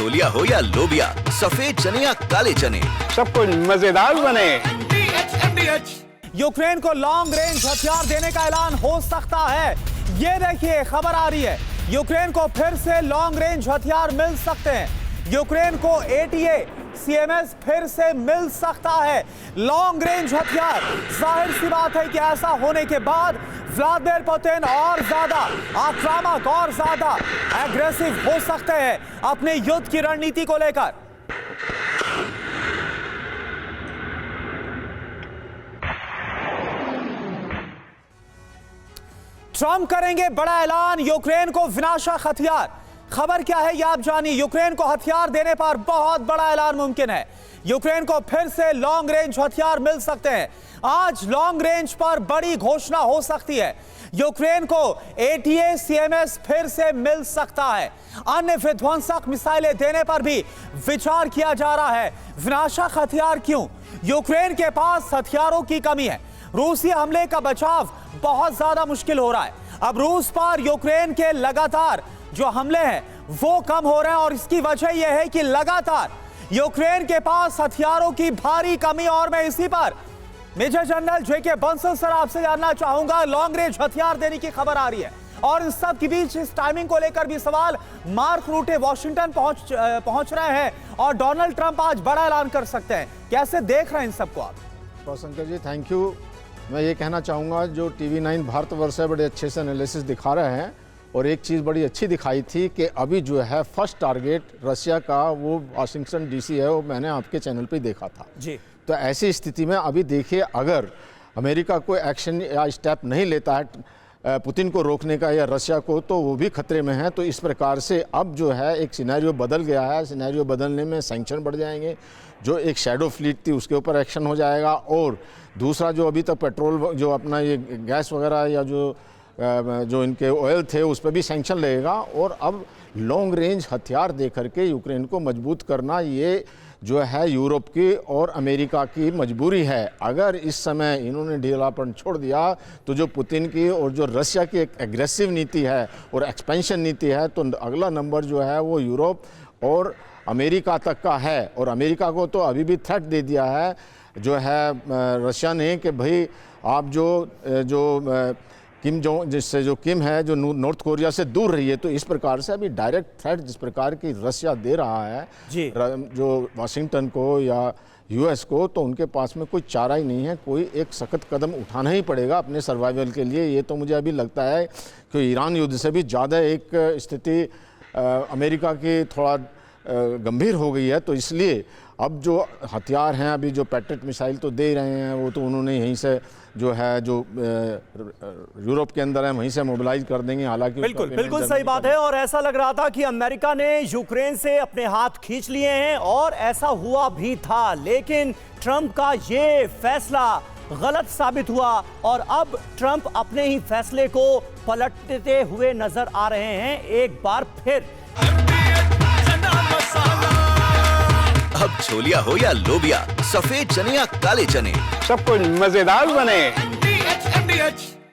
छोलिया हो या लोबिया, सफेद चने या काले चने, सब कुछ मजेदार बने। यूक्रेन को लॉन्ग रेंज हथियार देने का ऐलान हो सकता है। ये देखिए खबर आ रही है, यूक्रेन को फिर से लॉन्ग रेंज हथियार मिल सकते हैं। यूक्रेन को ATACMS फिर से मिल सकता है, लॉन्ग रेंज हथियार। जाहिर सी बात है कि ऐसा होने के बाद व्लादिमीर पुतिन और ज्यादा आक्रामक और ज्यादा एग्रेसिव हो सकते हैं अपने युद्ध की रणनीति को लेकर। ट्रंप करेंगे बड़ा ऐलान, यूक्रेन को विनाशक हथियार। खबर क्या है ये आप जानिए। यूक्रेन को हथियार देने पर बहुत बड़ा ऐलान मुमकिन है। यूक्रेन को फिर से लॉन्ग रेंज हथियार मिल सकते हैं। आज लॉन्ग रेंज पर बड़ी घोषणा हो सकती है। यूक्रेन को ATACMS फिर से मिल सकता है। अन्य विध्वंसक मिसाइलें देने पर भी विचार किया जा रहा है। विनाशक हथियार क्यों? यूक्रेन के पास हथियारों की कमी है। रूसी हमले का बचाव बहुत ज्यादा मुश्किल हो रहा है। अब रूस पर यूक्रेन के लगातार जो हमले हैं वो कम हो रहे हैं और इसकी वजह यह है कि लगातार यूक्रेन के पास हथियारों की भारी कमी। और मैं इसी पर major general JK Bansal sir आपसे जानना चाहूंगा, लॉन्ग रेंज हथियार देने की खबर आ रही है और इस सब के बीच इस टाइमिंग को लेकर भी सवाल। मार्क रूटे वॉशिंगटन पहुंच रहे हैं और डोनाल्ड ट्रंप आज बड़ा ऐलान कर सकते हैं। कैसे देख रहे हैं इन सबको आप? Shankar ji thank you. मैं ये कहना चाहूँगा जो TV9 भारतवर्ष है बड़े अच्छे से एनालिसिस दिखा रहे हैं और एक चीज़ बड़ी अच्छी दिखाई थी कि अभी जो है फर्स्ट टारगेट रशिया का वो वाशिंगटन DC है, वो मैंने आपके चैनल पे देखा था जी। तो ऐसी स्थिति में अभी देखिए अगर अमेरिका कोई एक्शन या स्टेप नहीं लेता है पुतिन को रोकने का या रशिया को, तो वो भी खतरे में है। तो इस प्रकार से अब जो है एक सिनेरियो बदल गया है। सिनेरियो बदलने में सैंक्शन बढ़ जाएंगे, जो एक शैडो फ्लीट थी उसके ऊपर एक्शन हो जाएगा और दूसरा जो अभी तक पेट्रोल जो अपना ये गैस वगैरह या जो इनके ऑयल थे उस पर भी सैंक्शन लगेगा। और अब लॉन्ग रेंज हथियार दे करके यूक्रेन को मजबूत करना ये जो है यूरोप की और अमेरिका की मजबूरी है। अगर इस समय इन्होंने ढीलापन छोड़ दिया तो जो पुतिन की और जो रशिया की एक एग्रेसिव नीति है और एक्सपेंशन नीति है, तो अगला नंबर जो है वो यूरोप और अमेरिका तक का है। और अमेरिका को तो अभी भी थ्रेट दे दिया है जो है रशिया ने कि भाई आप जो किम जिससे जो किम है जो नॉर्थ कोरिया से दूर रही है। तो इस प्रकार से अभी डायरेक्ट थ्रेट जिस प्रकार की रशिया दे रहा है जी। जो वाशिंगटन को या US को, तो उनके पास में कोई चारा ही नहीं है। कोई एक सख्त कदम उठाना ही पड़ेगा अपने सर्वाइवल के लिए। ये तो मुझे अभी लगता है कि ईरान युद्ध से भी ज़्यादा एक स्थिति अमेरिका की थोड़ा गंभीर हो गई है। तो इसलिए अब जो हथियार हैं, अभी जो पैट्रियट मिसाइल तो दे रहे हैं, वो तो उन्होंने यहीं से जो है जो यूरोप के अंदर है वहीं से मोबिलाइज कर देंगे। हालांकि बिल्कुल सही बात है। और ऐसा लग रहा था कि अमेरिका ने यूक्रेन से अपने हाथ खींच लिए हैं और ऐसा हुआ भी था, लेकिन ट्रंप का ये फैसला गलत साबित हुआ और अब ट्रंप अपने ही फैसले को पलटते हुए नजर आ रहे हैं एक बार फिर। अब छोलिया हो या लोबिया, सफेद चने या काले चने, सब कुछ मजेदार बने।